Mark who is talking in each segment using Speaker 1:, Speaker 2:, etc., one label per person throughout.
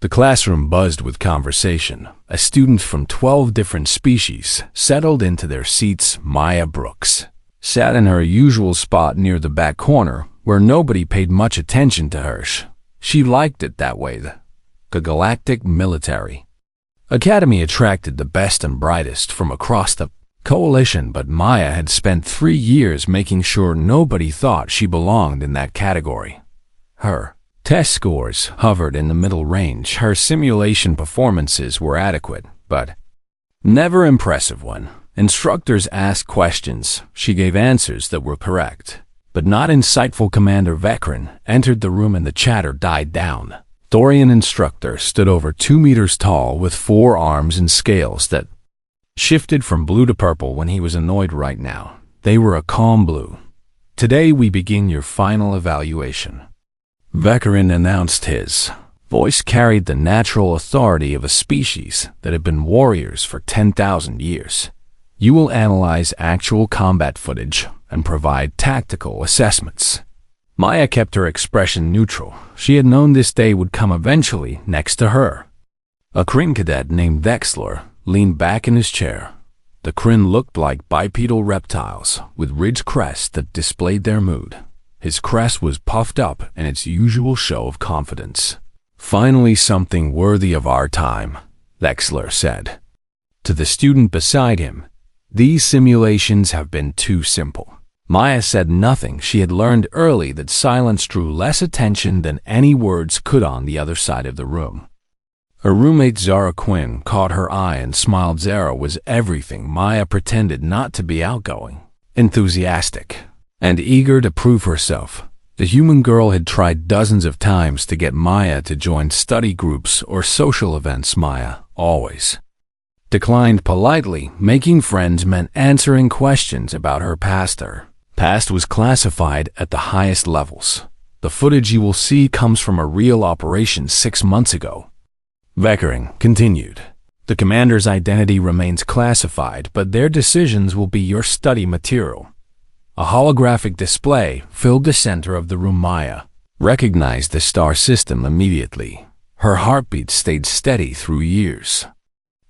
Speaker 1: The classroom buzzed with conversation. A student from 12 different species settled into their seats. Maya Brooks sat in her usual spot near the back corner, where nobody paid much attention to her. She liked it that way. The Galactic Military Academy attracted the best and brightest from across the coalition, but Maya had spent 3 years making sure nobody thought she belonged in that category. Her test scores hovered in the middle range. Her simulation performances were adequate, but never impressive. When instructors asked questions, she gave answers that were correct, but not insightful. Commander Vekrin entered the room and the chatter died down. Dorian instructor stood over 2 meters tall with 4 arms and scales that shifted from blue to purple when he was annoyed. Right now, they were a calm blue. Today we begin your final evaluation. Vekrin announced. His voice carried the natural authority of a species that had been warriors for 10,000 years. You will analyze actual combat footage and provide tactical assessments. Maya kept her expression neutral. She had known this day would come eventually. Next to her, a Kryn cadet named Vexler leaned back in his chair. The Kryn looked like bipedal reptiles with ridged crests that displayed their mood. His crest was puffed up in its usual show of confidence. Finally, something worthy of our time, Vexler said. To the student beside him, these simulations have been too simple. Maya said nothing. She had learned early that silence drew less attention than any words could. On the other side of the room, her roommate Zara Quinn caught her eye and smiled. Zara was everything. Maya pretended not to be outgoing, enthusiastic, and eager to prove herself. The human girl had tried dozens of times to get Maya to join study groups or social events. Maya always declined politely. Making friends meant answering questions about her past. Her past was classified at the highest levels. The footage you will see comes from a real operation 6 months ago. Vekrin continued. The commander's identity remains classified, but their decisions will be your study material. A holographic display filled the center of the room. Maya recognized the star system immediately. Her heartbeat stayed steady through years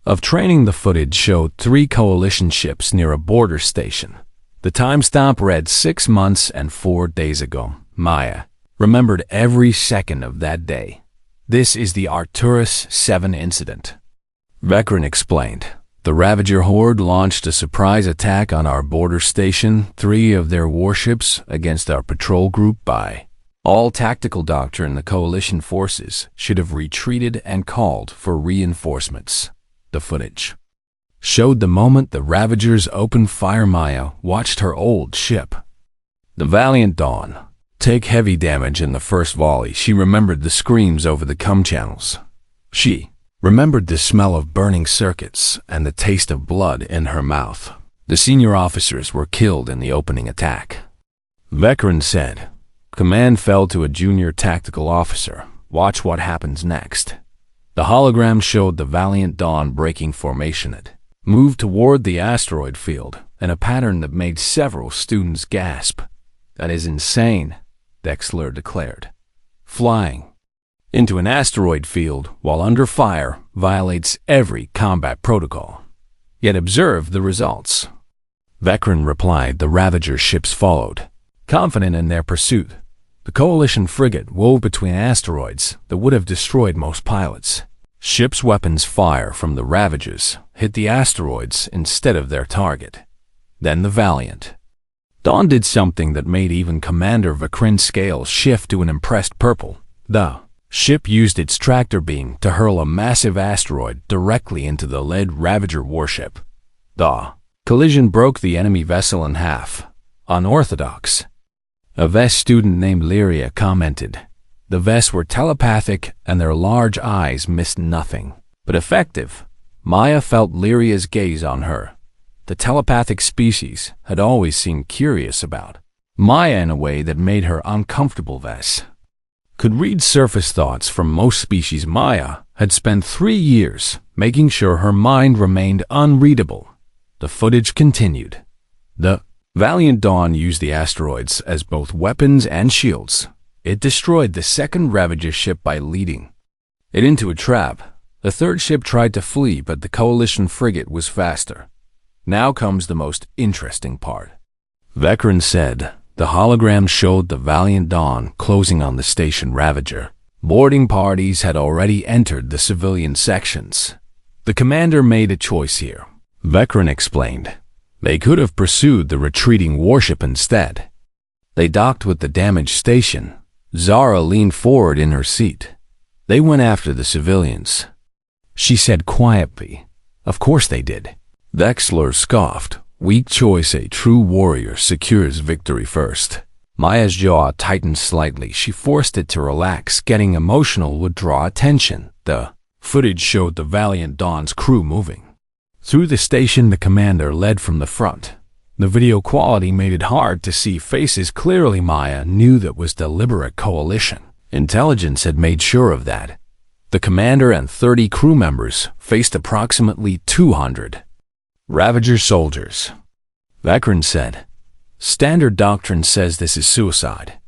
Speaker 1: of training. The footage showed 3 coalition ships near a border station. The timestamp read 6 months and 4 days ago. Maya remembered every second of that day. This is the Arcturus 7 incident, Vekrin explained. The Ravager Horde launched a surprise attack on our border station. 3 of their warships against our patrol group. By all tactical doctrine, the coalition forces should have retreated and called for reinforcements. The footage showed the moment the Ravagers opened fire. Maya watched her old ship, the Valiant Dawn, take heavy damage in the first volley. She remembered the screams over the comm channels. She remembered the smell of burning circuits and the taste of blood in her mouth. The senior officers were killed in the opening attack. Vekrin said. Command fell to a junior tactical officer. Watch what happens next. The hologram showed the Valiant Dawn breaking formation. It moved toward the asteroid field in a pattern that made several students gasp. That is insane, Vexler declared. Flying into an asteroid field while under fire violates every combat protocol. Yet observe the results. Vekrin replied. The Ravager ships followed, confident in their pursuit. The Coalition frigate wove between asteroids that would have destroyed most pilots. Ships' weapons fire from the Ravagers hit the asteroids instead of their target. Then the Valiant Dawn did something that made even Commander Vekrin's scales shift to an impressed purple. The ship used its tractor beam to hurl a massive asteroid directly into the lead Ravager warship. The collision broke the enemy vessel in half. Unorthodox. A VES student named Lyria commented. The VES were telepathic and their large eyes missed nothing, but effective. Maya felt Lyria's gaze on her. The telepathic species had always seemed curious about Maya in a way that made her uncomfortable. VES could read surface thoughts from most species. Maya had spent 3 years making sure her mind remained unreadable. The footage continued. The Valiant Dawn used the asteroids as both weapons and shields. It destroyed the second Ravager ship by leading it into a trap. The third ship tried to flee, but the coalition frigate was faster. Now comes the most interesting part. Vecran said. The hologram showed the Valiant Dawn closing on the station Ravager. Boarding parties had already entered the civilian sections. The commander made a choice here. Vecran explained. They could have pursued the retreating warship instead. They docked with the damaged station. Zara leaned forward in her seat. They went after the civilians. She said quietly, "Of course they did." Vexler scoffed. Weak choice. A true warrior secures victory first. Maya's jaw tightened slightly. She forced it to relax. Getting emotional would draw attention. The footage showed the Valiant Dawn's crew moving. Through the station, the commander led from the front. The video quality made it hard to see faces clearly. Maya knew that was deliberate coalition. Intelligence had made sure of that. The commander and 30 crew members faced approximately 200 Ravager soldiers. Vecran said, "Standard doctrine says this is suicide."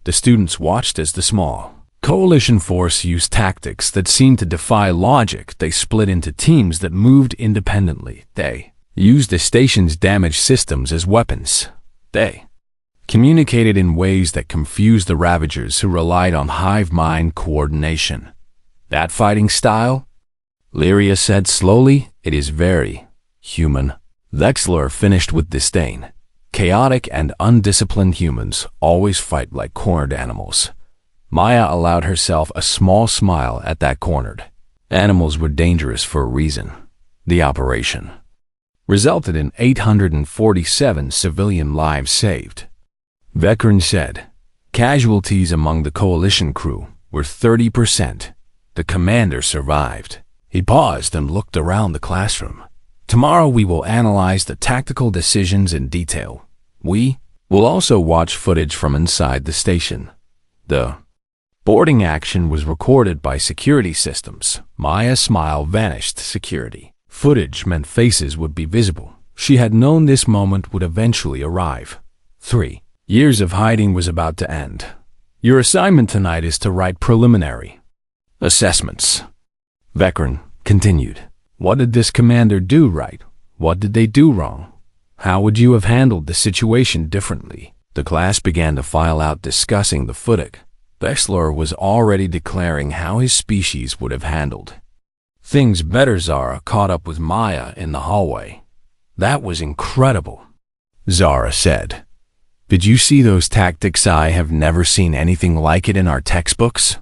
Speaker 1: The students watched as the small coalition force used tactics that seemed to defy logic. They split into teams that moved independently. They used the station's damaged systems as weapons. They communicated in ways that confused the Ravagers, who relied on hive mind coordination. That fighting style? Lyria said slowly, "It is very human." Vexler finished with disdain. Chaotic and undisciplined humans always fight like cornered animals. Maya allowed herself a small smile at that. Cornered animals were dangerous for a reason. The operation resulted in 847 civilian lives saved. Vecran said, casualties among the coalition crew were 30%. The commander survived. He paused and looked around the classroom. Tomorrow we will analyze the tactical decisions in detail. We will also watch footage from inside the station. The boarding action was recorded by security systems. Maya's smile vanished. Security footage meant faces would be visible. She had known this moment would eventually arrive. 3 years of hiding was about to end. Your assignment tonight is to write preliminary assessments. Vecran continued. What did this commander do right? What did they do wrong? How would you have handled the situation differently? The class began to file out, discussing the footage. Vexler was already declaring how his species would have handled things better. Zara caught up with Maya in the hallway. That was incredible, Zara said. Did you see those tactics? I have never seen anything like it in our textbooks.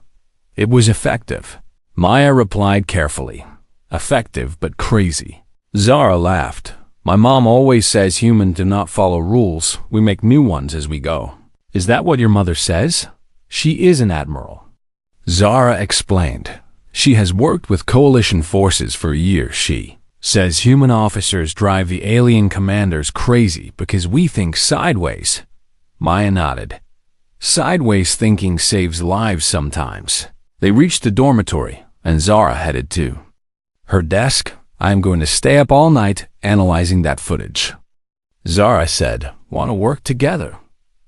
Speaker 1: It was effective. Maya replied carefully. Effective but crazy. Zara laughed. My mom always says humans do not follow rules. We make new ones as we go. Is that what your mother says? She is an admiral. Zara explained. She has worked with coalition forces for years. She says human officers drive the alien commanders crazy because we think sideways. Maya nodded. Sideways thinking saves lives sometimes. They reached the dormitory, and Zara headed to her desk. I am going to stay up all night analyzing that footage. Zara said, want to work together?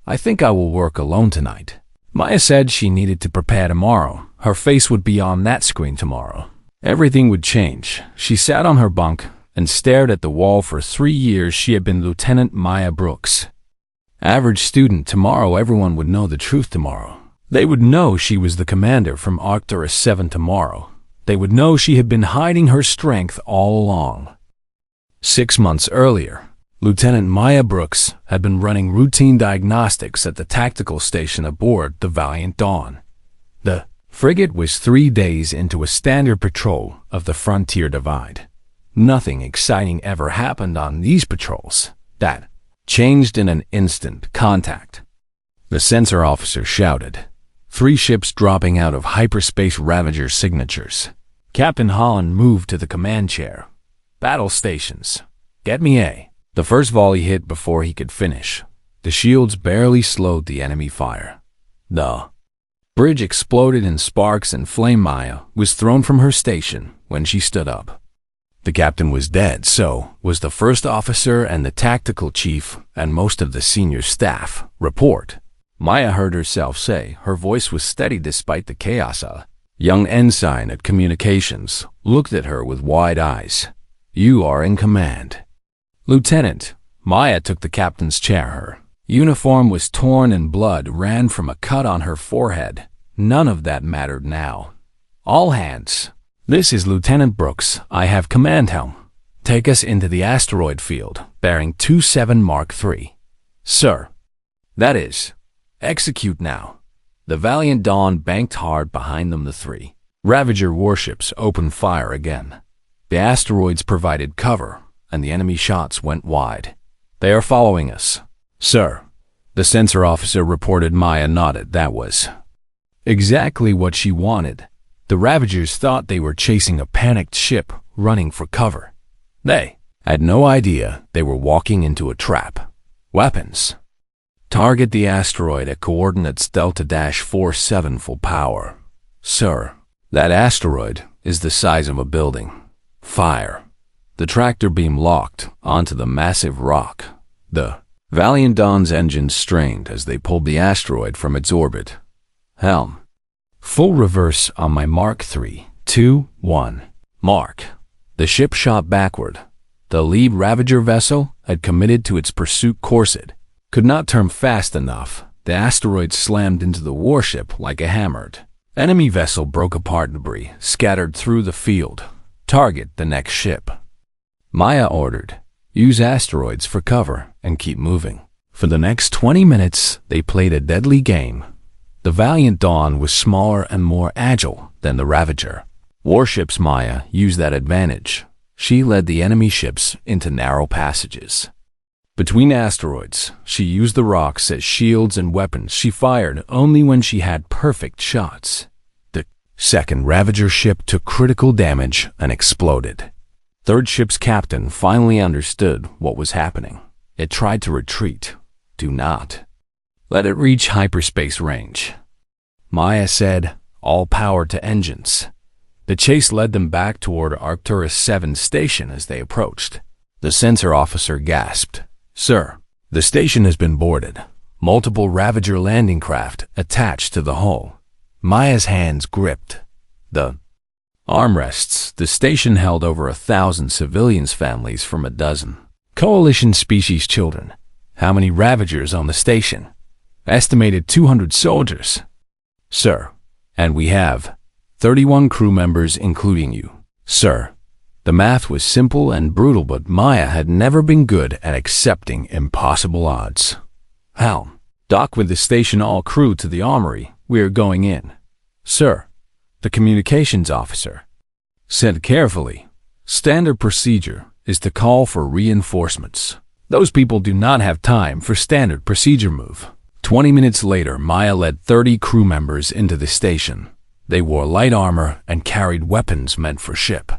Speaker 1: I think I will work alone tonight. Maya said she needed to prepare tomorrow. Her face would be on that screen tomorrow. Everything would change. She sat on her bunk and stared at the wall. For 3 years she had been Lieutenant Maya Brooks. Average student. Tomorrow everyone would know the truth. Tomorrow they would know she was the commander from Arcturus 7. Tomorrow they would know she had been hiding her strength all along. 6 months earlier, Lieutenant Maya Brooks had been running routine diagnostics at the tactical station aboard the Valiant Dawn. The frigate was 3 days into a standard patrol of the Frontier Divide. Nothing exciting ever happened on these patrols. That changed in an instant. Contact. The sensor officer shouted. 3 ships dropping out of hyperspace Ravager signatures. Captain Holland moved to the command chair. Battle stations. Get me A. The first volley hit before he could finish. The shields barely slowed the enemy fire. The bridge exploded in sparks and flame. Maya was thrown from her station when she stood up. The captain was dead, so was the first officer and the tactical chief and most of the senior staff. Report. Maya heard herself say. Her voice was steady despite the chaos. Young ensign at communications looked at her with wide eyes. "You are in command." "Lieutenant." Maya took the captain's chair. Her uniform was torn and blood ran from a cut on her forehead. None of that mattered now. "All hands. This is Lieutenant Brooks. I have command helm. Take us into the asteroid field, bearing 27 Mark III. Sir." "That is. Execute now." The Valiant Dawn banked hard behind them. The three Ravager warships opened fire again. The asteroids provided cover, and the enemy shots went wide. "They are following us." "Sir." The sensor officer reported. Maya nodded. That was exactly what she wanted. The Ravagers thought they were chasing a panicked ship running for cover. They had no idea they were walking into a trap. "Weapons. Target the asteroid at coordinates Delta-47 full power." "Sir." "That asteroid is the size of a building." "Fire." The tractor beam locked onto the massive rock. The Valiant Dawn's engines strained as they pulled the asteroid from its orbit. "Helm. Full reverse on my Mark III. 2, 1. Mark." The ship shot backward. The lead Ravager vessel had committed to its pursuit course. It could not turn fast enough. The asteroid slammed into the warship like a hammered enemy vessel broke apart. Debris scattered through the field. "Target the next ship." Maya ordered. "Use asteroids for cover and keep moving." For the next 20 minutes, they played a deadly game. The Valiant Dawn was smaller and more agile than the Ravager warships. Maya used that advantage. She led the enemy ships into narrow passages between asteroids. She used the rocks as shields and weapons. She fired only when she had perfect shots. The second Ravager ship took critical damage and exploded. Third ship's captain finally understood what was happening. It tried to retreat. "Do not let it reach hyperspace range." Maya said, "All power to engines." The chase led them back toward Arcturus 7 station. As they approached, the sensor officer gasped. "Sir, the station has been boarded. Multiple Ravager landing craft attached to the hull." Maya's hands gripped the armrests. The station held over 1,000 civilians, families from a dozen Coalition species children. "How many Ravagers on the station?" "Estimated 200 soldiers." "Sir." "And we have 31 crew members, including you." "Sir." The math was simple and brutal, but Maya had never been good at accepting impossible odds. "Helm. Dock with the station, all crew to the armory. We are going in." "Sir." The communications officer said carefully, "Standard procedure is to call for reinforcements. Those people do not have time for standard procedure. Move." 20 minutes later, Maya led 30 crew members into the station. They wore light armor and carried weapons meant for ship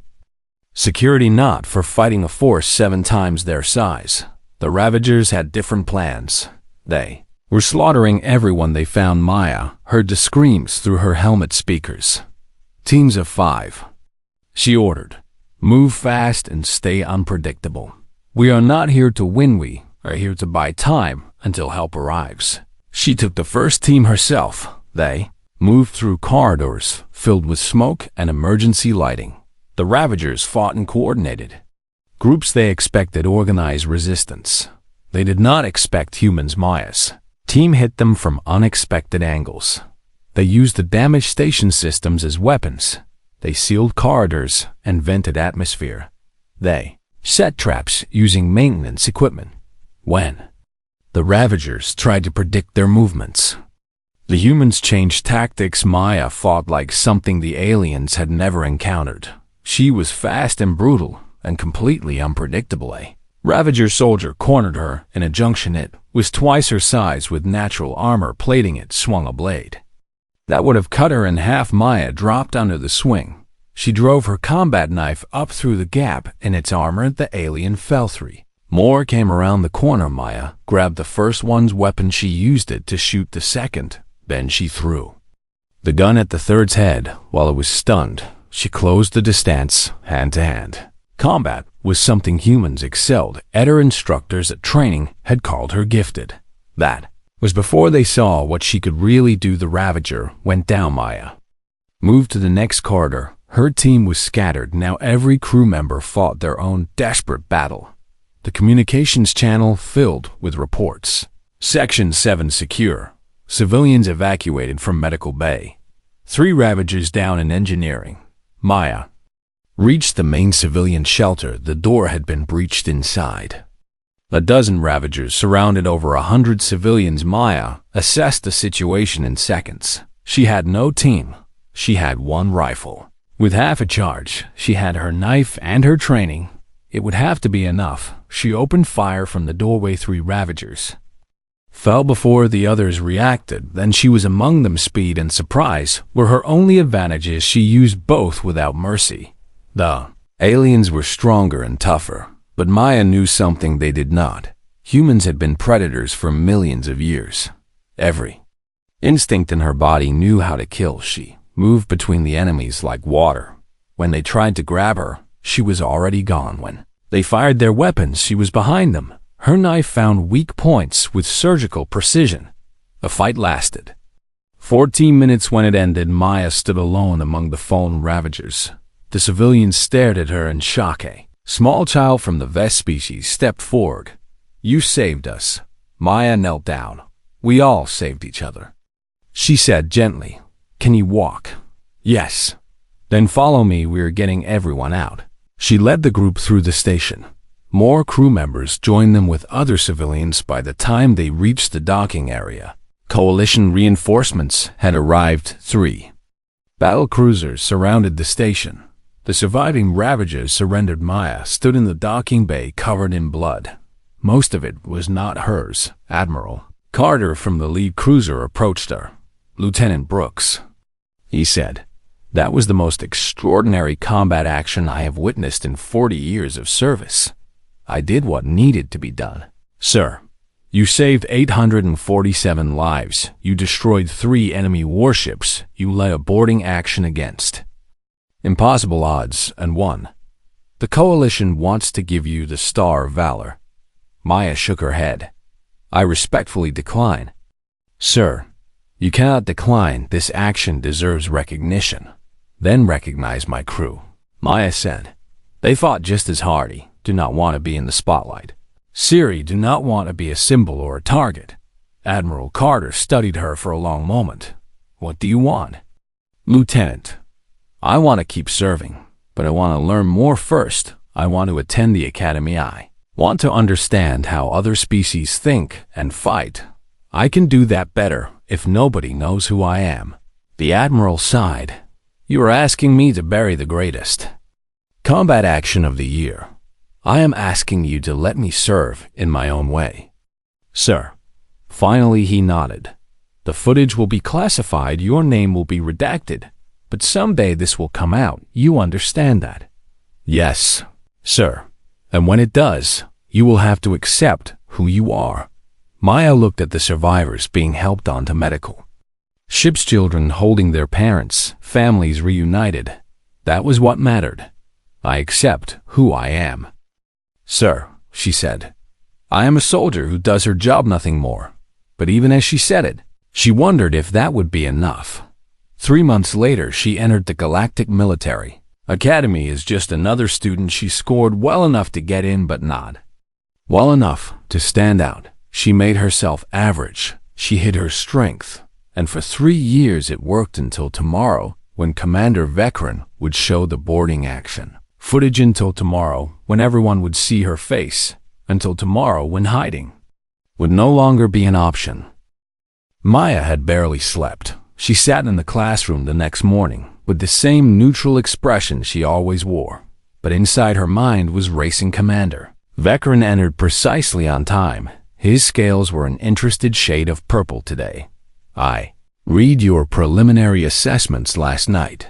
Speaker 1: security, not for fighting a force 7 times their size. The Ravagers had different plans. They were slaughtering everyone they found. Maya heard the screams through her helmet speakers. "Teams of 5. She ordered. "Move fast and stay unpredictable. We are not here to win. We are here to buy time until help arrives." She took the first team herself. They moved through corridors filled with smoke and emergency lighting. The Ravagers fought in coordinated groups. They expected organized resistance. They did not expect humans. Maya's team hit them from unexpected angles. They used the damaged station systems as weapons. They sealed corridors and vented atmosphere. They set traps using maintenance equipment. When the Ravagers tried to predict their movements, the humans changed tactics. Maya fought like something the aliens had never encountered. She was fast and brutal and completely unpredictable. A Ravager soldier cornered her in a junction. It was twice her size, with natural armor plating it. Swung a blade that would have cut her in half. Maya dropped under the swing. She drove her combat knife up through the gap in its armor. The alien fell. 3 more came around the corner. Maya grabbed the first one's weapon. She used it to shoot the second. Then she threw the gun at the third's head while it was stunned. She closed the distance, hand-to-hand combat was something humans excelled at. Her instructors at training had called her gifted. That was before they saw what she could really do. The Ravager went down. Maya Moved to the next corridor. Her team was scattered. Now every crew member fought their own desperate battle. The communications channel filled with reports. Section 7 secure. Civilians evacuated from Medical Bay. 3 Ravagers down in engineering. Maya reached the main civilian shelter. The door had been breached inside. A dozen Ravagers surrounded over 100 civilians. Maya assessed the situation in seconds. She had no team. She had 1 rifle. With half a charge, she had her knife and her training. It would have to be enough. She opened fire from the doorway. 3 Ravagers fell before the others reacted. Then she was among them. Speed and surprise were her only advantages. She used both without mercy. The aliens were stronger and tougher, but Maya knew something they did not. Humans had been predators for millions of years. Every instinct in her body knew how to kill. She moved between the enemies like water. When they tried to grab her, she was already gone. When they fired their weapons, she was behind them. Her knife found weak points with surgical precision. The fight lasted 14 minutes. When it ended, Maya stood alone among the fallen Ravagers. The civilians stared at her in shock. A small child from the Vest species stepped forward. "You saved us." Maya knelt down. "We all saved each other," she said gently. "Can you walk?" "Yes." "Then follow me. We're getting everyone out." She led the group through the station. More crew members joined them with other civilians. By the time they reached the docking area, coalition reinforcements had arrived. 3 battle cruisers surrounded the station. The surviving Ravagers surrendered. Maya stood in the docking bay covered in blood. Most of it was not hers. Admiral Carter from the lead cruiser approached her. "Lieutenant Brooks," he said, "that was the most extraordinary combat action I have witnessed in 40 years of service. I did what needed to be done." "Sir, you saved 847 lives. You destroyed 3 enemy warships. You led a boarding action against impossible odds and won. The coalition wants to give you the Star of Valor." Maya shook her head. "I respectfully decline." "Sir, you cannot decline. This action deserves recognition." "Then recognize my crew," Maya said. "They fought just as hardy. Do not want to be in the spotlight. Siri do not want to be a symbol or a target." Admiral Carter studied her for a long moment. "What do you want?" "Lieutenant, I want to keep serving, but I want to learn more first. I want to attend the academy. I want to understand how other species think and fight. I can do that better if nobody knows who I am." The Admiral sighed. "You are asking me to bury the greatest combat action of the year. I am asking you to let me serve in my own way." "Sir." Finally he nodded. "The footage will be classified. Your name will be redacted. But someday this will come out. You understand that?" "Yes, sir. And when it does, you will have to accept who you are." Maya looked at the survivors being helped onto medical ships, children holding their parents, families reunited. That was what mattered. "I accept who I am." "Sir," she said, "I am a soldier who does her job, nothing more." But even as she said it, she wondered if that would be enough. 3 months later, she entered the Galactic Military Academy as just another student. She scored well enough to get in, but not well enough to stand out. She made herself average. She hid her strength. And for 3 years it worked until tomorrow, when Commander Vekran would show the boarding action footage. Until tomorrow, when everyone would see her face. Until tomorrow, when hiding would no longer be an option. Maya had barely slept. She sat in the classroom the next morning with the same neutral expression she always wore. But inside her mind was racing. Commander Vekran entered precisely on time. His scales were an interested shade of purple today. "I read your preliminary assessments last night,"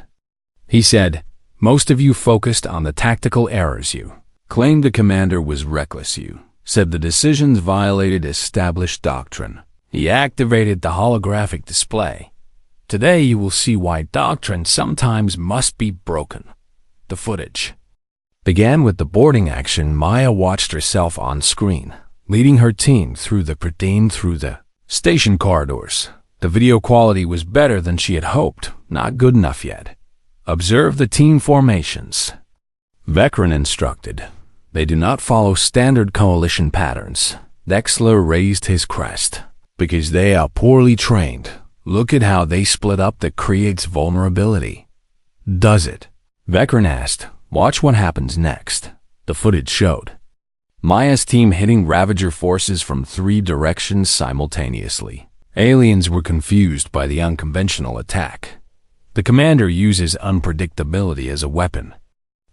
Speaker 1: he said. "Most of you focused on the tactical errors. You claimed the commander was reckless. You said the decisions violated established doctrine. He activated the holographic display. Today you will see why doctrine sometimes must be broken." The footage began with the boarding action. Maya watched herself on screen, leading her team through the station corridors. The video quality was better than she had hoped, not good enough yet. Observe the team formations. Vekran instructed. They do not follow standard coalition patterns. Dexler raised his crest. Because they are poorly trained. Look at how they split up that creates vulnerability. Does it? Vekran asked. Watch what happens next. The footage showed Maya's team hitting Ravager forces from 3 directions simultaneously. Aliens were confused by the unconventional attack. The commander uses unpredictability as a weapon.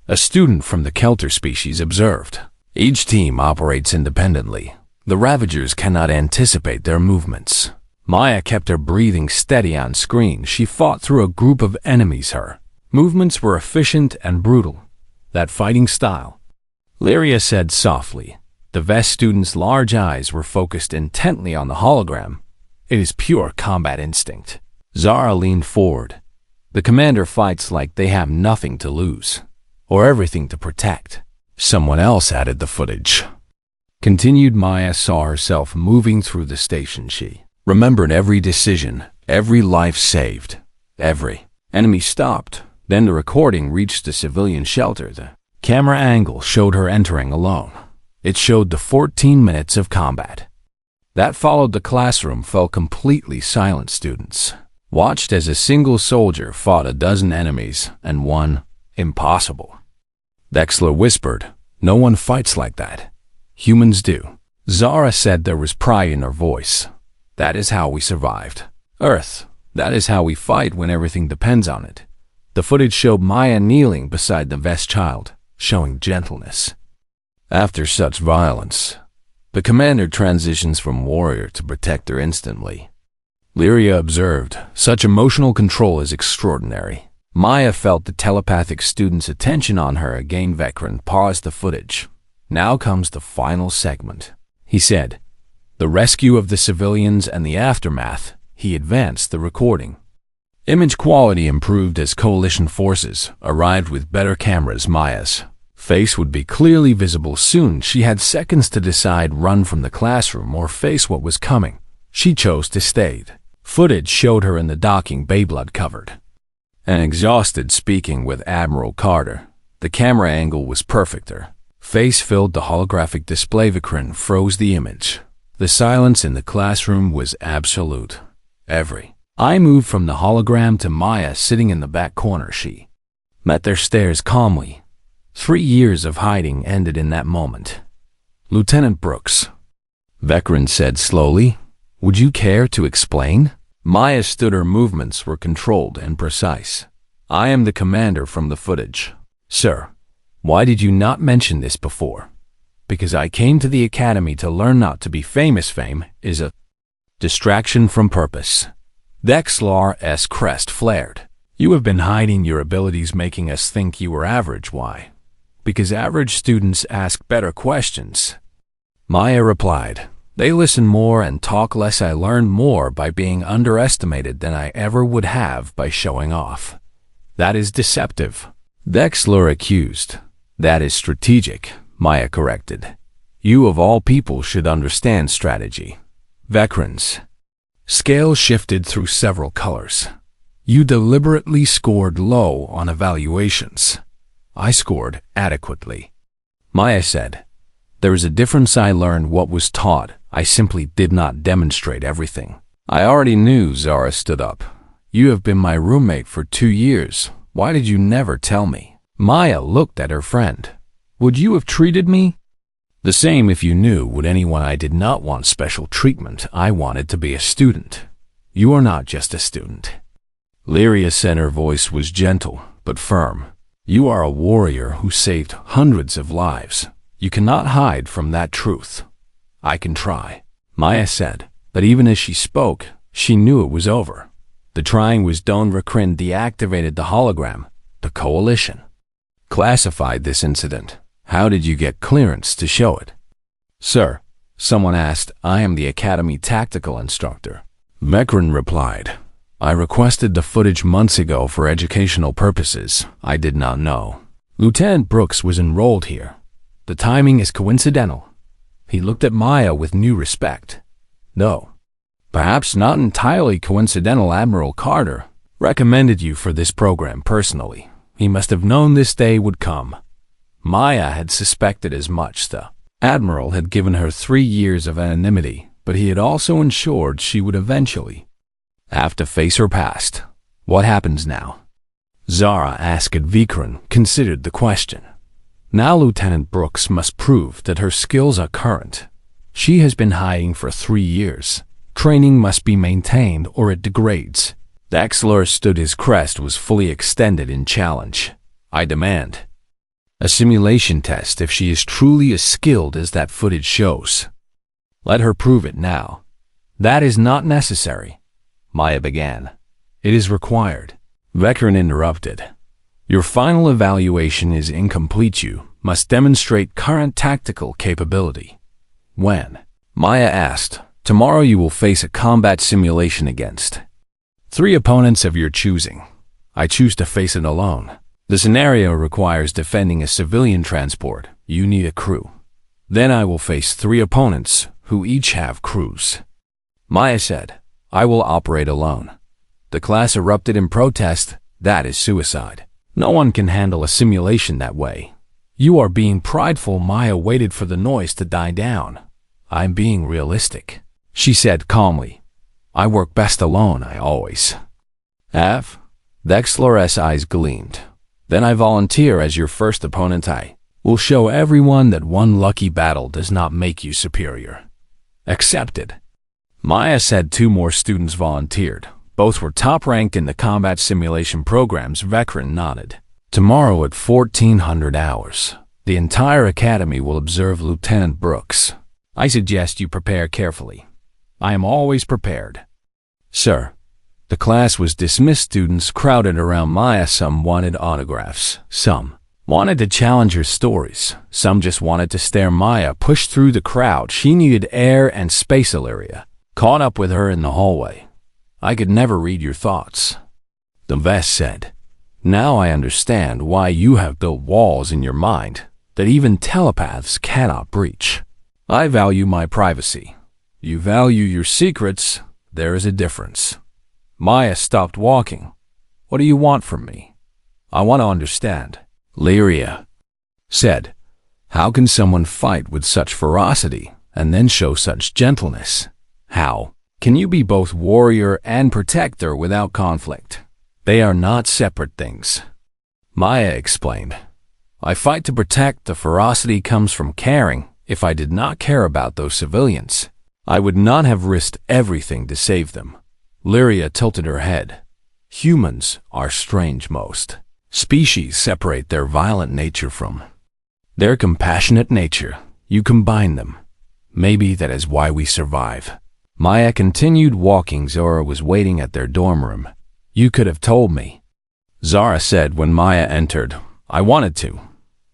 Speaker 1: A student from the Kelter species observed. Each team operates independently. The Ravagers cannot anticipate their movements. Maya kept her breathing steady on screen. She fought through a group of enemies. Her movements were efficient and brutal. That fighting style. Lyria said softly. The Vest student's large eyes were focused intently on the hologram. It is pure combat instinct. Zara leaned forward. The commander fights like they have nothing to lose, or everything to protect. Someone else added the footage. Continued. Maya saw herself moving through the station. She remembered every decision, every life saved, every enemy stopped. Then the recording reached the civilian shelter. The camera angle showed her entering alone. It showed the 14 minutes of combat. That followed. The classroom fell completely silent. Students watched as a single soldier fought a dozen enemies and won. Impossible. Dexler whispered, no one fights like that. Humans do. Zara said. There was pride in her voice. That is how we survived. Earth, that is how we fight when everything depends on it. The footage showed Maya kneeling beside the Vest child, showing gentleness. After such violence, the commander transitions from warrior to protector instantly. Lyria observed, such emotional control is extraordinary. Maya felt the telepathic student's attention on her again. Vekran paused the footage. Now comes the final segment. He said, the rescue of the civilians and the aftermath. He advanced the recording. Image quality improved as coalition forces arrived with better cameras. Maya's face would be clearly visible soon. She had seconds to decide, run from the classroom or face what was coming. She chose to stay. Footage showed her in the docking bay, blood covered and exhausted, speaking with Admiral Carter. The camera angle was perfect. Her face filled the holographic display. Vekran froze the image. The silence in the classroom was absolute. Every eye moved from the hologram to Maya sitting in the back corner. She met their stares calmly. 3 years of hiding ended in that moment. Lieutenant Brooks, Vekran said slowly, would you care to explain? Maya stood. Her movements were controlled and precise. I am the commander from the footage. Sir, why did you not mention this before? Because I came to the academy to learn not to be famous. Fame is a distraction from purpose. Dexlar's crest flared. You have been hiding your abilities, making us think you were average. Why? Because average students ask better questions. Maya replied, they listen more and talk less. I learned more by being underestimated than I ever would have by showing off. That is deceptive. Dexler accused. That is strategic, Maya corrected. You of all people should understand strategy. Vekran's scale shifted through several colors. You deliberately scored low on evaluations. I scored adequately. Maya said, there is a difference. I learned what was taught. I simply did not demonstrate everything. I already knew. Zara stood up. You have been my roommate for 2 years. Why did you never tell me? Maya looked at her friend. Would you have treated me the same if you knew? Would anyone? I did not want special treatment. I wanted to be a student. You are not just a student. Lyria said. Her voice was gentle but firm. You are a warrior who saved hundreds of lives. You cannot hide from that truth. I can try, Maya said, but even as she spoke, she knew it was over. The trying was done. Vekran deactivated the hologram. The coalition classified this incident. How did you get clearance to show it? Sir, someone asked. I am the academy tactical instructor. Vekran replied, I requested the footage months ago for educational purposes. I did not know Lieutenant Brooks was enrolled here. The timing is coincidental. He looked at Maya with new respect. No. Perhaps not entirely coincidental, Admiral Carter recommended you for this program personally. He must have known this day would come. Maya had suspected as much. The Admiral had given her 3 years of anonymity, but he had also ensured she would eventually have to face her past. What happens now? Zara asked. Vikram considered the question. Now Lieutenant Brooks must prove that her skills are current. She has been hiding for 3 years. Training must be maintained or it degrades. Dexler stood. His crest was fully extended in challenge. I demand a simulation test if she is truly as skilled as that footage shows. Let her prove it now. That is not necessary, Maya began. It is required. Vekran interrupted. Your final evaluation is incomplete. You must demonstrate current tactical capability. When? Maya asked. Tomorrow you will face a combat simulation against 3 opponents of your choosing. I choose to face it alone. The scenario requires defending a civilian transport. You need a crew. Then I will face 3 opponents who each have crews. Maya said, I will operate alone. The class erupted in protest. That is suicide. No one can handle a simulation that way. You are being prideful. Maya waited for the noise to die down. I'm being realistic, she said calmly. I work best alone, I always have. Dexler's eyes gleamed. Then I volunteer as your first opponent. I will show everyone that one lucky battle does not make you superior. Accepted. Maya said. 2 more students volunteered. Both were top-ranked in the combat simulation programs. Vekran nodded. Tomorrow at 1400 hours, the entire academy will observe Lieutenant Brooks. I suggest you prepare carefully. I am always prepared. Sir. The class was dismissed. Students crowded around Maya. Some wanted autographs. Some wanted to challenge her stories. Some just wanted to stare. Maya pushed through the crowd. She needed air and space. Illyria caught up with her in the hallway. I could never read your thoughts, the vest said. Now I understand why you have built walls in your mind that even telepaths cannot breach. I value my privacy. You value your secrets. There is a difference. Maya stopped walking. What do you want from me? I want to understand. Lyria said, how can someone fight with such ferocity and then show such gentleness? How can you be both warrior and protector without conflict? They are not separate things. Maya explained. I fight to protect. The ferocity comes from caring. If I did not care about those civilians, I would not have risked everything to save them. Lyria tilted her head. Humans are strange. Most species separate their violent nature from their compassionate nature. You combine them. Maybe that is why we survive. Maya continued walking. Zara was waiting at their dorm room. You could have told me, Zara said when Maya entered. I wanted to,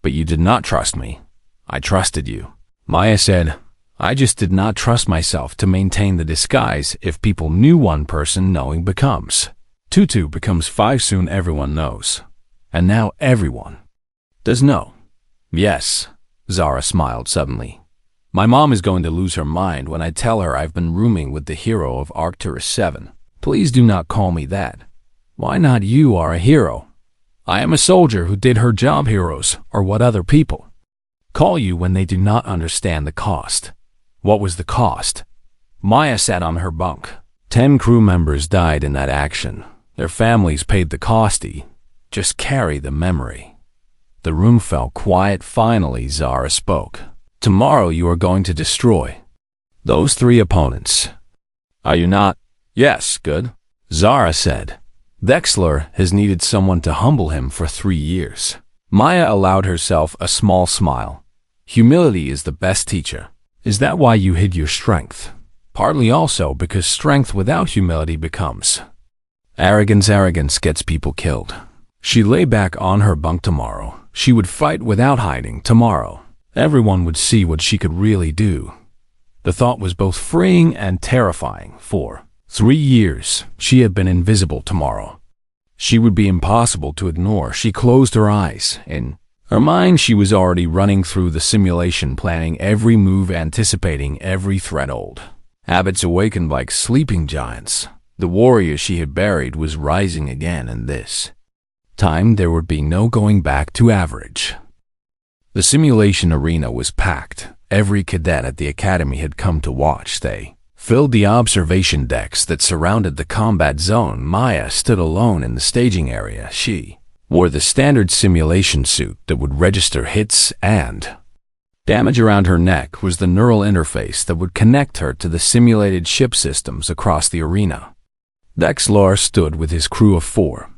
Speaker 1: but you did not trust me. I trusted you. Maya said, I just did not trust myself to maintain the disguise. If people knew one person, knowing becomes 2 becomes 5. Soon everyone knows. And now everyone does know. Yes, Zara smiled suddenly. My mom is going to lose her mind when I tell her I've been rooming with the hero of Arcturus 7. Please do not call me that. Why not? You are a hero. I am a soldier who did her job. Heroes are what other people call you when they do not understand the cost. What was the cost? Maya sat on her bunk. 10 crew members died in that action. Their families paid the cost. Just carry the memory. The room fell quiet. Finally, Zara spoke. Tomorrow you are going to destroy those 3 opponents. Are you not? Yes, good. Zara said. Dexler has needed someone to humble him for 3 years. Maya allowed herself a small smile. Humility is the best teacher. Is that why you hid your strength? Partly also because strength without humility becomes arrogance. Arrogance gets people killed. She lay back on her bunk. Tomorrow she would fight without hiding. Tomorrow everyone would see what she could really do. The thought was both freeing and terrifying. For 3 years she had been invisible. Tomorrow she would be impossible to ignore. She closed her eyes. In her mind she was already running through the simulation, planning every move, anticipating every threat. Old Habits awakened like sleeping giants. The warrior she had buried was rising again, and this time there would be no going back to average. The simulation arena was packed. Every cadet at the academy had come to watch. They filled the observation decks that surrounded the combat zone. Maya stood alone in the staging area. She wore the standard simulation suit that would register hits and damage. Around her neck was the neural interface that would connect her to the simulated ship systems across the arena. Dexler stood with his crew of 4.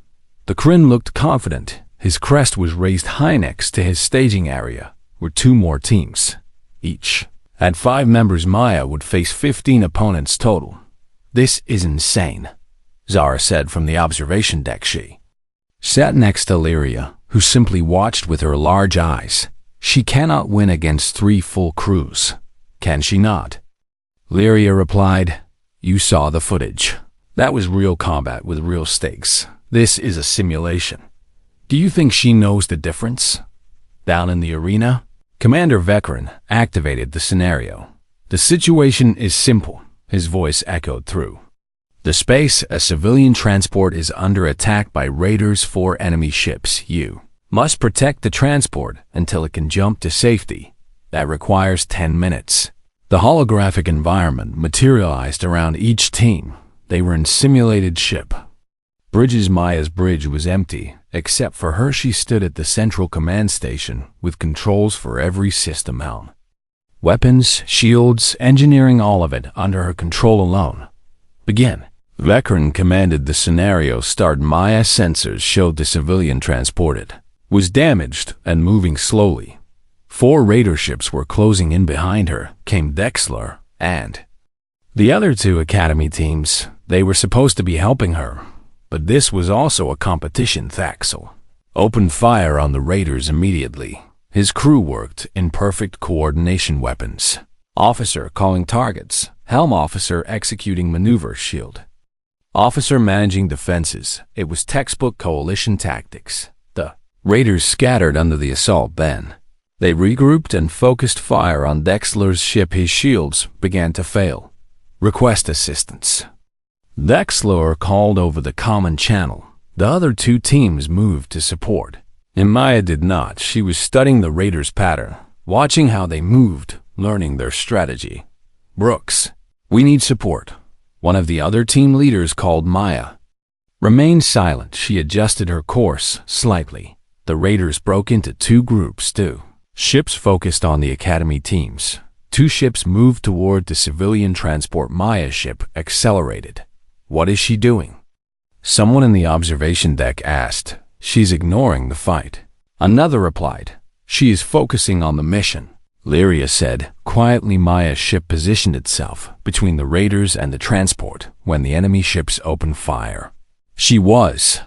Speaker 1: The Kryn looked confident. His crest was raised high. Next to his staging area were 2 more teams. Each had 5 members. Maya would face 15 opponents total. "This is insane," Zara said from the observation deck. She sat next to Lyria, who simply watched with her large eyes. "She cannot win against 3 full crews, can she not?" Lyria replied, "You saw the footage. That was real combat with real stakes. This is a simulation. Do you think she knows the difference?" Down in the arena, Commander Vekran activated the scenario. "The situation is simple," his voice echoed through the space. "A civilian transport is under attack by raiders. 4 enemy ships. You must protect the transport until it can jump to safety. That requires 10 minutes. The holographic environment materialized around each team. They were in simulated ship bridges. Maya's bridge was empty, except for her. She stood at the central command station with controls for every system helm. Weapons, shields, engineering, all of it under her control alone. "Begin." Vekran commanded. The scenario start. Maya's sensors showed the civilian transported was damaged and moving slowly. 4 raider ships were closing in behind her. Came Dexler and the other 2 academy teams. They were supposed to be helping her, but this was also a competition. Thaxel opened fire on the raiders immediately. His crew worked in perfect coordination. Weapons officer calling targets, helm officer executing maneuvers, shield officer managing defenses. It was textbook coalition tactics. The raiders scattered under the assault. Then they regrouped and focused fire on Dexler's ship. His shields began to fail. "Request assistance." Dexler called over the common channel. The other 2 teams moved to support. And Maya did not. She was studying the raiders' pattern, watching how they moved, learning their strategy. "Brooks, we need support," one of the other team leaders called. Maya remained silent. She adjusted her course slightly. The raiders broke into 2 groups. 2 ships focused on the academy teams. 2 ships moved toward the civilian transport. Maya's ship accelerated. "What is she doing?" someone in the observation deck asked. "She's ignoring the fight," another replied. "She is focusing on the mission," Lyria said quietly. Maya's ship positioned itself between the raiders and the transport when the enemy ships opened fire. She was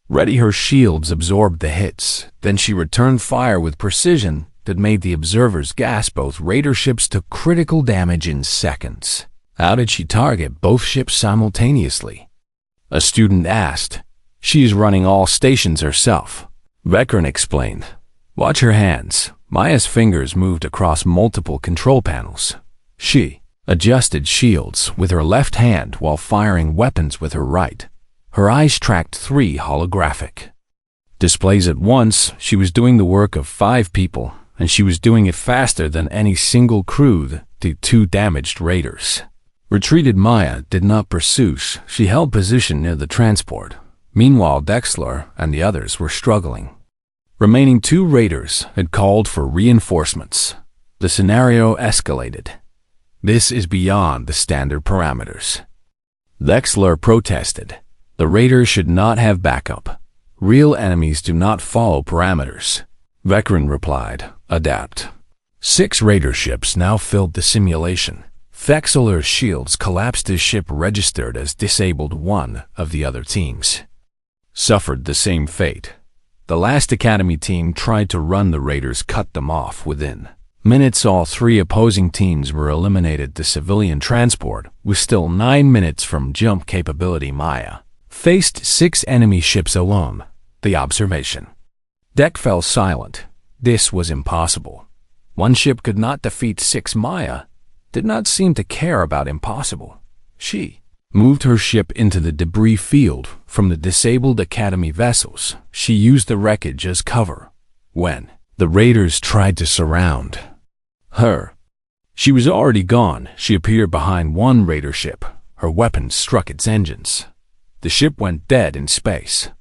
Speaker 1: ready. Her shields absorbed the hits. Then she returned fire with precision that made the observers gasp. Both raider ships took critical damage in seconds. "How did she target both ships simultaneously?" a student asked. "She's running all stations herself," Vekran explained. "Watch her hands." Maya's fingers moved across multiple control panels. She adjusted shields with her left hand while firing weapons with her right. Her eyes tracked 3 holographic displays at once. She was doing the work of 5 people, and she was doing it faster than any single crew. The 2 damaged raiders retreated. Maya did not pursue. She held position near the transport. Meanwhile, Dexler and the others were struggling. Remaining 2 raiders had called for reinforcements. The scenario escalated. "This is beyond the standard parameters," Dexler protested. "The raiders should not have backup. Real enemies do not follow parameters," Vekran replied. "Adapt." 6 raider ships now filled the simulation. Thexler's shields collapsed. His ship registered as disabled. 1 of the other teams suffered the same fate. The last academy team tried to run. The raiders cut them off. Within minutes, all 3 opposing teams were eliminated. The civilian transport was still 9 minutes from jump capability. Maya faced 6 enemy ships alone. The observation deck fell silent. This was impossible. 1 ship could not defeat 6. Maya did not seem to care about impossible. She moved her ship into the debris field from the disabled Academy vessels. She used the wreckage as cover when the raiders tried to surround her. She was already gone. She appeared behind one raider ship. Her weapons struck its engines. The ship went dead in space.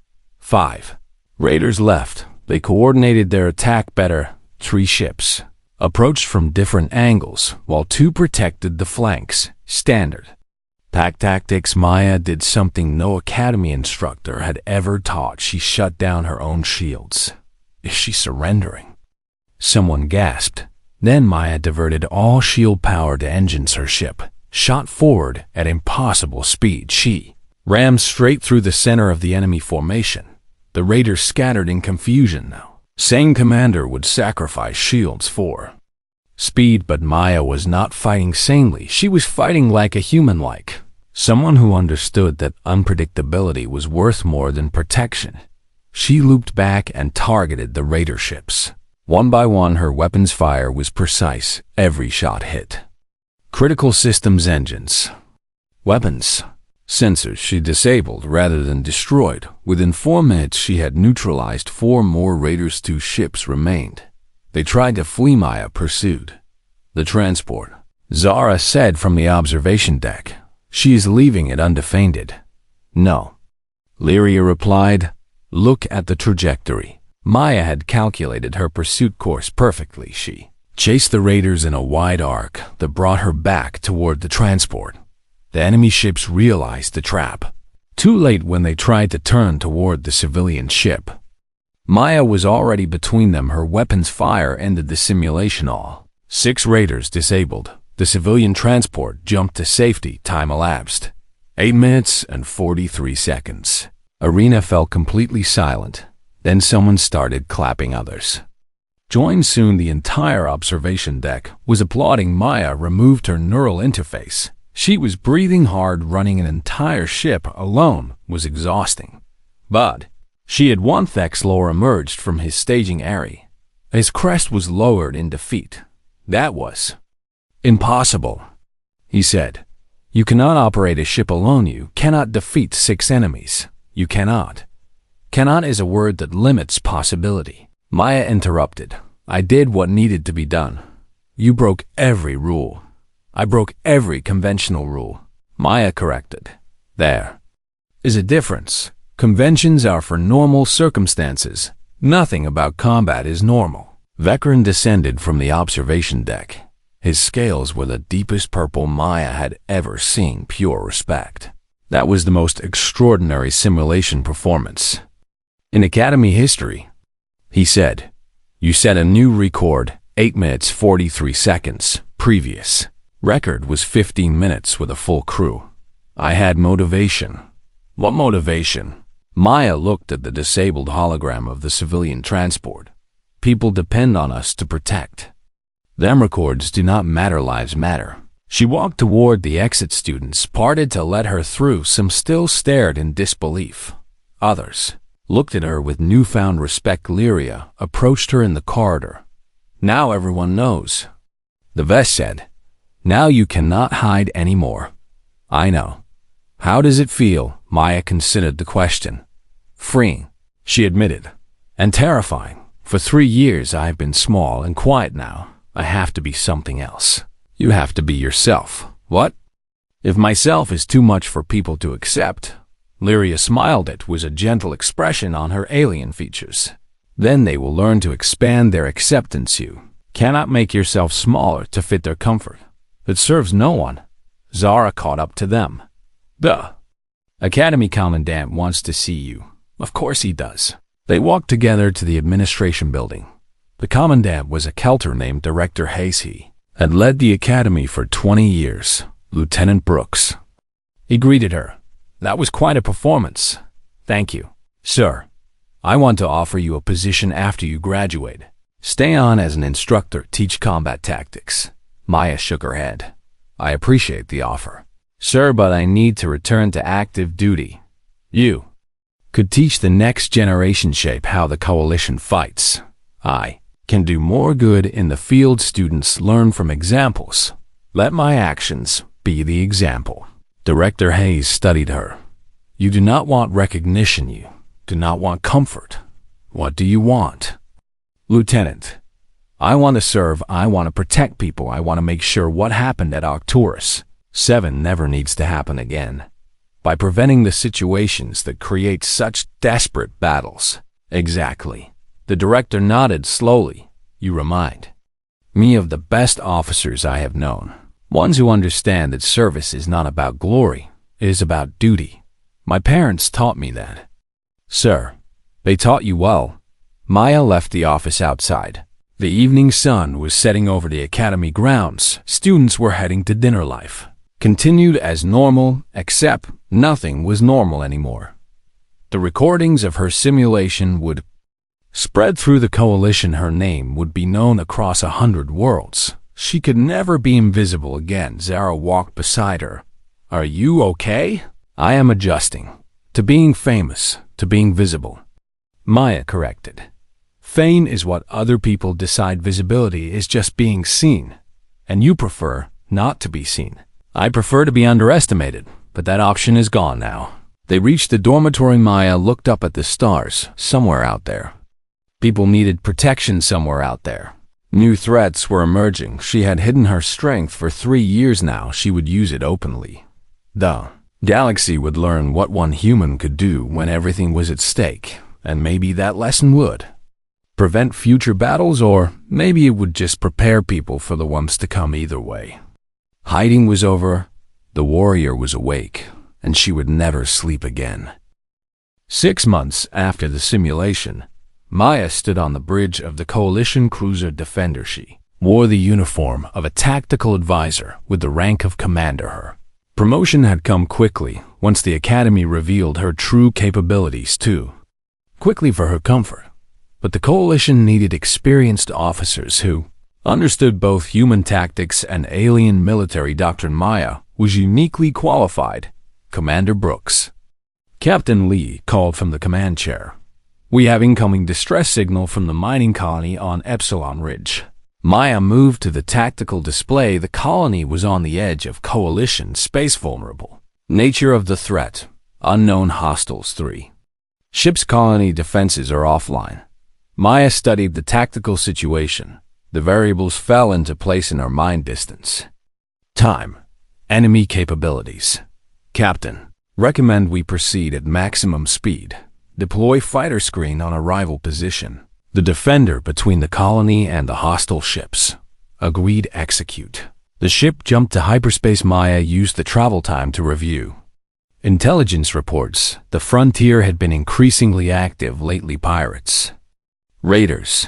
Speaker 1: 5 raiders left. They coordinated their attack better. 3 ships approached from different angles, while 2 protected the flanks. Standard pack tactics. Maya did something no Academy instructor had ever taught. She shut down her own shields. Is she surrendering? Someone gasped. Then Maya diverted all shield power to engines her ship, shot forward at impossible speed. She rammed straight through the center of the enemy formation. The raiders scattered in confusion now. Sane commander would sacrifice shields for speed, but Maya was not fighting sanely. She was fighting like a human, like someone who understood that unpredictability was worth more than protection. She looped back and targeted the raider ships. One by one, her weapons fire was precise. Every shot hit critical systems, engines, weapons, sensors. She disabled rather than destroyed. Within 4 minutes, she had neutralized 4 more raiders. 2 ships remained. They tried to flee. Maya pursued the transport. Zara said from the observation deck, "She is leaving it undefended." "No," Lyria replied. "Look at the trajectory." Maya had calculated her pursuit course perfectly. She chased the raiders in a wide arc that brought her back toward the transport. The enemy ships realized the trap too late when they tried to turn toward the civilian ship. Maya was already between them. Her weapons fire ended the simulation. All 6 raiders disabled. The civilian transport jumped to safety. Time elapsed 8 minutes and 43 seconds. Arena fell completely silent. Then someone started clapping. Others joined soon. The entire observation deck was applauding. Maya removed her neural interface. She was breathing hard. Running an entire ship alone was exhausting. But she had one. Thexlor emerged from his staging area. His crest was lowered in defeat. "That was impossible," he said. "You cannot operate a ship alone. You cannot defeat 6 enemies. You cannot. Cannot is a word that limits possibility." Maya interrupted. "I did what needed to be done. You broke every rule." "I broke every conventional rule," Maya corrected. "There is a difference. Conventions are for normal circumstances. Nothing about combat is normal." Vekran descended from the observation deck. His scales were the deepest purple Maya had ever seen. Pure respect. That was the most extraordinary simulation performance in Academy history, he said. "You set a new record, 8 minutes 43 seconds. Previous record was 15 minutes with a full crew." "I had motivation." "What motivation?" Maya looked at the disabled hologram of the civilian transport. "People depend on us to protect them. Records do not matter. Lives matter." She walked toward the exit. Students parted to let her through. Some still stared in disbelief. Others looked at her with newfound respect. Lyria approached her in the corridor. "Now everyone knows," the vest said. "Now you cannot hide anymore." "I know." "How does it feel?" Maya considered the question. "Freeing," she admitted, "and terrifying. For 3 years I've been small and quiet. Now I have to be something else." "You have to be yourself." "What?" "If myself is too much for people to accept." Lyria smiled. It was a gentle expression on her alien features. "Then they will learn to expand their acceptance. You cannot make yourself smaller to fit their comfort. It serves no one." Zara caught up to them. "The Academy Commandant wants to see you." "Of course he does." They walked together to the administration building. The Commandant was a Kelter named Director Hayes. He had led the Academy for 20 years. Lieutenant Brooks. He greeted her. "That was quite a performance." "Thank you, sir. I want to offer you a position after you graduate. Stay on as an instructor, teach combat tactics." Maya shook her head. "I appreciate the offer, sir, but I need to return to active duty." "You could teach the next generation, shape how the coalition fights. I can do more good in the field." Students learn from examples. Let my actions be the example. Director Hayes studied her. You do not want recognition. You do not want comfort. What do you want? Lieutenant, I want to serve. I want to protect people. I want to make sure what happened at Arcturus 7 never needs to happen again. By preventing the situations that create such desperate battles. Exactly. The director nodded slowly. You remind me of the best officers I have known. Ones who understand that service is not about glory. It is about duty. My parents taught me that. Sir, they taught you well. Maya left the office outside. The evening sun was setting over the academy grounds. Students were heading to dinner. Life continued as normal, except nothing was normal anymore. The recordings of her simulation would spread through the coalition. Her name would be known across 100 worlds. She could never be invisible again. Zara walked beside her. Are you okay? I am adjusting. To being famous, to being visible. Maya corrected. Fame is what other people decide. Visibility is just being seen. And you prefer not to be seen. I prefer to be underestimated, but that option is gone now. They reached the dormitory. Maya looked up at the stars. Somewhere out there. People needed protection somewhere out there. New threats were emerging. She had hidden her strength for 3 years now. She would use it openly. The galaxy would learn what one human could do when everything was at stake, and maybe that lesson would prevent future battles, or maybe it would just prepare people for the ones to come. Either way. Hiding was over. The warrior was awake, and she would never sleep again. 6 months after the simulation, Maya stood on the bridge of the coalition cruiser Defender. She wore the uniform of a tactical advisor with the rank of commander. Her promotion had come quickly once the academy revealed her true capabilities too. Quickly for her comfort. But the coalition needed experienced officers who understood both human tactics and alien military doctrine. Maya was uniquely qualified. Commander Brooks. Captain Lee called from the command chair. We have incoming distress signal from the mining colony on Epsilon Ridge. Maya moved to the tactical display. The colony was on the edge of coalition space. Vulnerable. Nature of the threat. Unknown hostiles. 3. Ship's colony defenses are offline. Maya studied the tactical situation. The variables fell into place in her mind. Distance. Time. Enemy capabilities. Captain, recommend we proceed at maximum speed. Deploy fighter screen on arrival position. The defender between the colony and the hostile ships. Agreed. Execute. The ship jumped to hyperspace. Maya used the travel time to review intelligence reports. The frontier had been increasingly active lately. Pirates, raiders,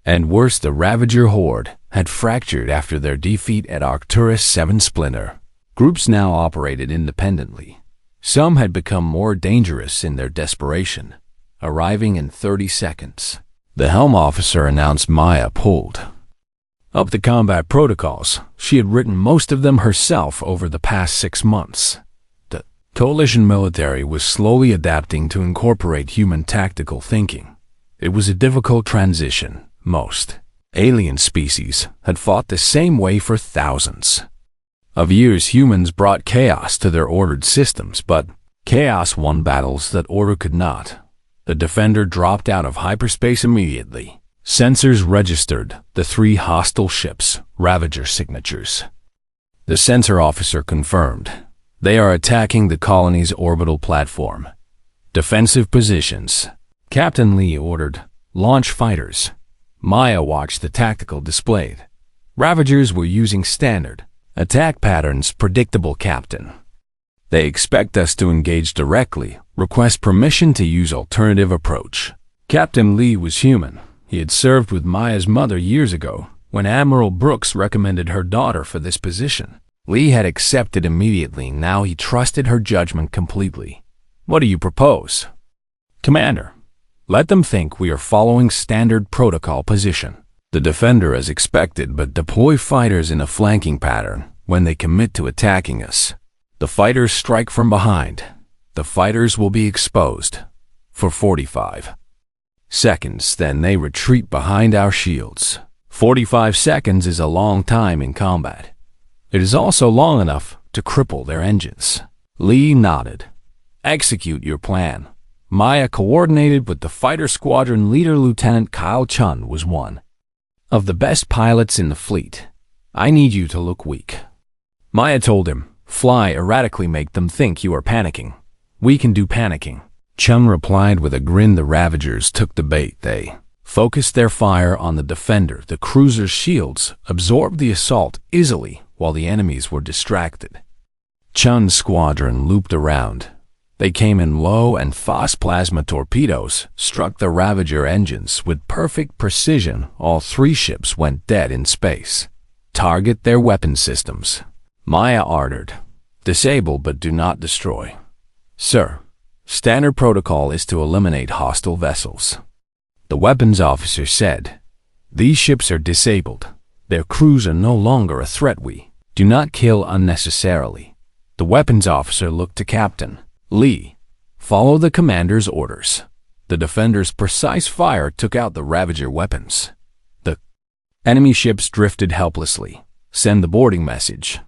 Speaker 1: and worse, the Ravager horde had fractured after their defeat at Arcturus 7. Splinter groups now operated independently. Some had become more dangerous in their desperation, arriving in 30 seconds. The helm officer announced. Maya pulled up the combat protocols. She had written most of them herself over the past 6 months. The coalition military was slowly adapting to incorporate human tactical thinking. It was a difficult transition. Most alien species had fought the same way for thousands of years. Humans brought chaos to their ordered systems, but chaos won battles that order could not. The defender dropped out of hyperspace immediately. Sensors registered the 3 hostile ships' Ravager signatures. The sensor officer confirmed. They are attacking the colony's orbital platform. Defensive positions. Captain Lee ordered, launch fighters. Maya watched the tactical display. Ravagers were using standard attack patterns. Predictable. Captain, they expect us to engage directly. Request permission to use alternative approach. Captain Lee was human. He had served with Maya's mother years ago, when Admiral Brooks recommended her daughter for this position. Lee had accepted immediately. Now he trusted her judgment completely. What do you propose? Commander, let them think we are following standard protocol position. The defender as expected, but deploy fighters in a flanking pattern when they commit to attacking us. The fighters strike from behind. The fighters will be exposed for 45 seconds, then they retreat behind our shields. 45 seconds is a long time in combat. It is also long enough to cripple their engines. Lee nodded. Execute your plan. Maya coordinated with the fighter squadron leader. Lieutenant Kyle Chun was one of the best pilots in the fleet. I need you to look weak. Maya told him, fly erratically, make them think you are panicking. We can do panicking. Chun replied with a grin. The Ravagers took the bait. They focused their fire on the defender. The cruiser's shields absorbed the assault easily while the enemies were distracted. Chun's squadron looped around. They came in low and fast. Plasma torpedoes struck the Ravager engines with perfect precision. All three ships went dead in space. Target their weapon systems. Maya ordered. Disable but do not destroy. Sir, standard protocol is to eliminate hostile vessels. The weapons officer said, these ships are disabled. Their crews are no longer a threat. We do not kill unnecessarily. The weapons officer looked to Captain Lee. Follow the commander's orders. The defender's precise fire took out the Ravager weapons. The enemy ships drifted helplessly. Send the boarding message.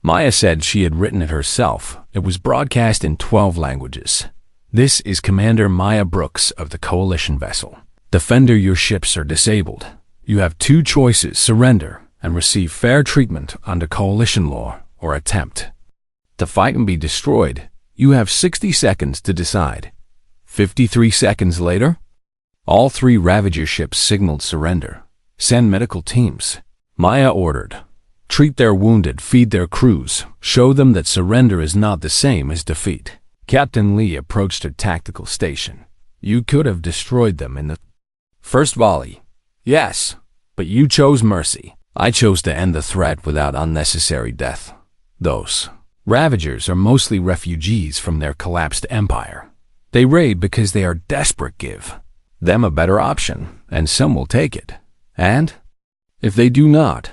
Speaker 1: Maya said she had written it herself. It was broadcast in 12 languages. This is Commander Maya Brooks of the Coalition vessel. Defender, your ships are disabled. You have two choices: surrender and receive fair treatment under Coalition law, or attempt to fight and be destroyed. You have 60 seconds to decide. 53 seconds later, all three Ravager ships signaled surrender. Send medical teams. Maya ordered. Treat their wounded, feed their crews, show them that surrender is not the same as defeat. Captain Lee approached her tactical station. You could have destroyed them in the first volley. Yes, but you chose mercy. I chose to end the threat without unnecessary death. Those Ravagers are mostly refugees from their collapsed empire. They raid because they are desperate. Give them a better option, and some will take it. And if they do not,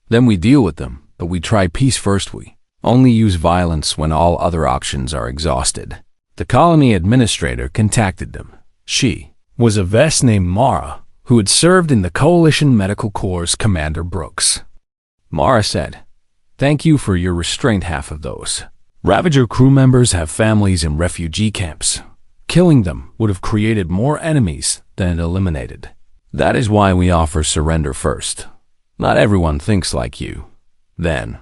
Speaker 1: then we deal with them, but we try peace first. We only use violence when all other options are exhausted. The colony administrator contacted them. She was a Vess named Mara, who had served in the Coalition Medical Corps' Commander Brooks. Mara said, thank you for your restraint. Half of those Ravager crew members have families in refugee camps. Killing them would have created more enemies than it eliminated. That is why we offer surrender first. Not everyone thinks like you. Then,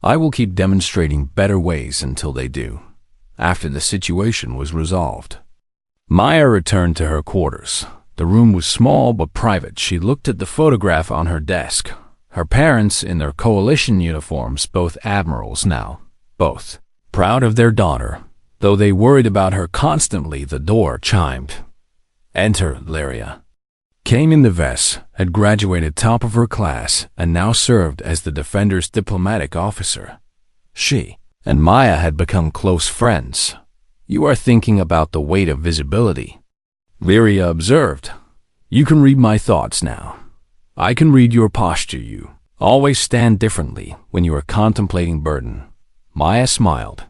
Speaker 1: I will keep demonstrating better ways until they do. After the situation was resolved, Maya returned to her quarters. The room was small but private. She looked at the photograph on her desk. Her parents in their Coalition uniforms, both admirals now, both proud of their daughter, though they worried about her constantly. The door chimed. Enter Lyria. Came in the Vess, had graduated top of her class, and now served as the Defender's diplomatic officer. She and Maya had become close friends. You are thinking about the weight of visibility, Lyria observed. You can read my thoughts now. I can read your posture. You always stand differently when you are contemplating burden. Maya smiled,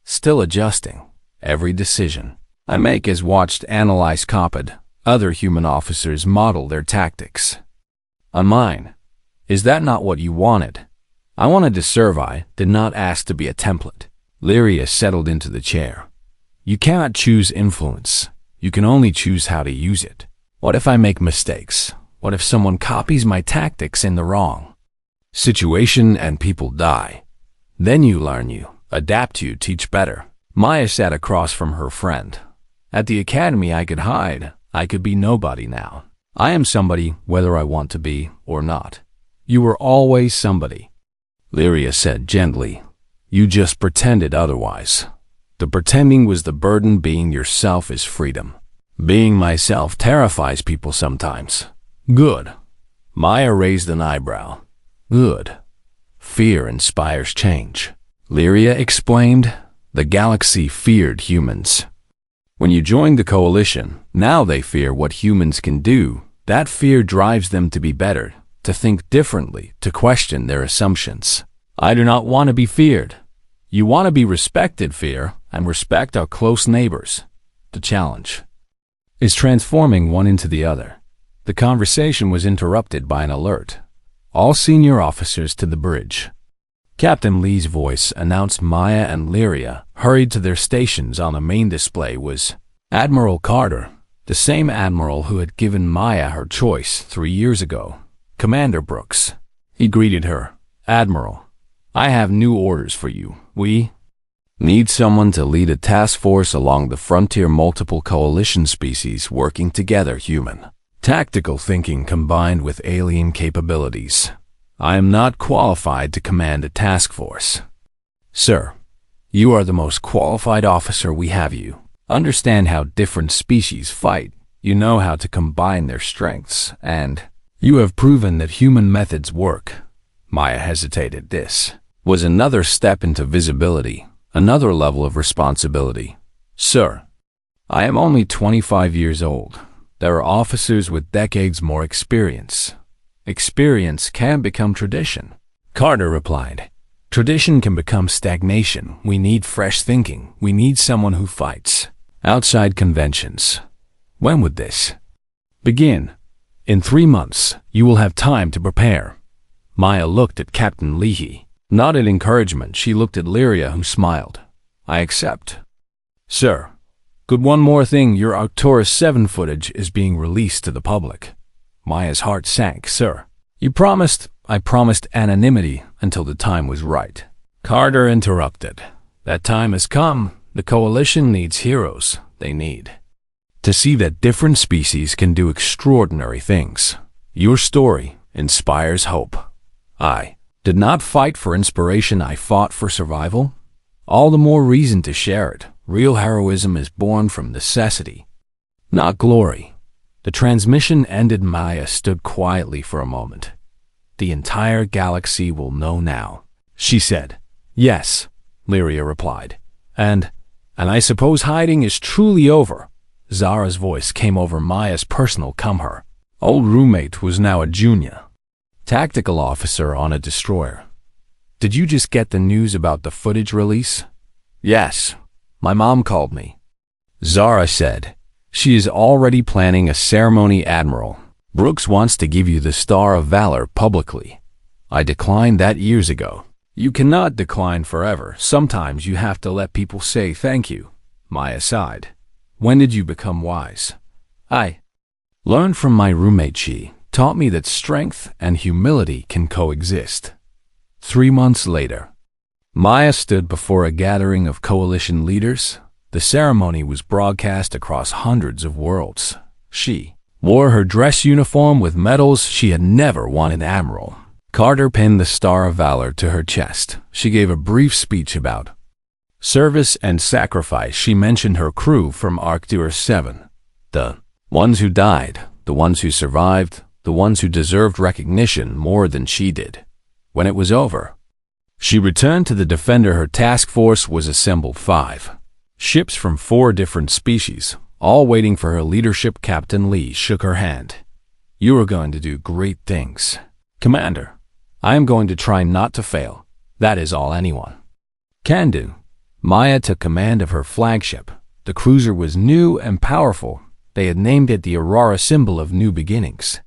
Speaker 1: still adjusting. Every decision I make is watched, analyzed, copied. Other human officers model their tactics on mine. Is that not what you wanted? I wanted to serve. I did not ask to be a template. Lyria settled into the chair. You cannot choose influence. You can only choose how to use it. What if I make mistakes? What if someone copies my tactics in the wrong situation and people die? Then you learn, you adapt, you teach better. Maya sat across from her friend. At the academy I could hide. I could be nobody now. I am somebody whether I want to be or not. You were always somebody, Lyria said gently. You just pretended otherwise. The pretending was the burden. Being yourself is freedom. Being myself terrifies people sometimes. Good. Maya raised an eyebrow. Good. Fear inspires change. Lyria explained. The galaxy feared humans. When you joined the Coalition, now they fear what humans can do. That fear drives them to be better, to think differently, to question their assumptions. I do not want to be feared. You want to be respected. Fear and respect are close neighbors. The challenge is transforming one into the other. The conversation was interrupted by an alert. All senior officers to the bridge. Captain Lee's voice announced Maya and Lyria hurried to their stations. On the main display was Admiral Carter, the same admiral who had given Maya her choice 3 years ago. Commander Brooks. He greeted her. Admiral, I have new orders for you. We need someone to lead a task force along the frontier, multiple coalition species working together, human. Tactical thinking combined with alien capabilities. I am not qualified to command a task force. Sir, you are the most qualified officer we have. You understand how different species fight. You know how to combine their strengths, and you have proven that human methods work. Maya hesitated. This was another step into visibility, another level of responsibility. Sir, I am only 25 years old. There are officers with decades more experience. Experience can become tradition. Carter replied. Tradition can become stagnation. We need fresh thinking. We need someone who fights outside conventions. When would this begin? In 3 months, you will have time to prepare. Maya looked at Captain Leahy. Nodded encouragement. She looked at Lyria, who smiled. I accept. Sir, good, one more thing. Your Arcturus 7 footage is being released to the public. Maya's heart sank. Sir, you promised. I promised anonymity until the time was right. Carter interrupted. That time has come. The coalition needs heroes. They need to see that different species can do extraordinary things. Your story inspires hope. I did not fight for inspiration. I fought for survival. All the more reason to share it. Real heroism is born from necessity, not glory. The transmission ended. Maya stood quietly for a moment. The entire galaxy will know now, she said. Yes, Lyria replied. And I suppose hiding is truly over. Zara's voice came over Maya's personal her old roommate was now a junior tactical officer on a destroyer. Did you just get the news about the footage release? Yes, my mom called me. Zara said. She is already planning a ceremony. Admiral Brooks wants to give you the Star of Valor publicly. I declined that years ago. You cannot decline forever. Sometimes you have to let people say thank you. Maya sighed. When did you become wise? I learned from my roommate. She taught me that strength and humility can coexist. 3 months later, Maya stood before a gathering of coalition leaders. The ceremony was broadcast across hundreds of worlds. She wore her dress uniform with medals. She had never won an admiral. Carter pinned the Star of Valor to her chest. She gave a brief speech about service and sacrifice. She mentioned her crew from Arcturus 7. The ones who died, the ones who survived, the ones who deserved recognition more than she did. When it was over, she returned to the Defender. Her task force was assembled. 5 ships from 4 different species, all waiting for her leadership. Captain Lee shook her hand. You are going to do great things, Commander. I am going to try not to fail. That is all anyone can do. Maya took command of her flagship. The cruiser was new and powerful. They had named it the Aurora, symbol of new beginnings.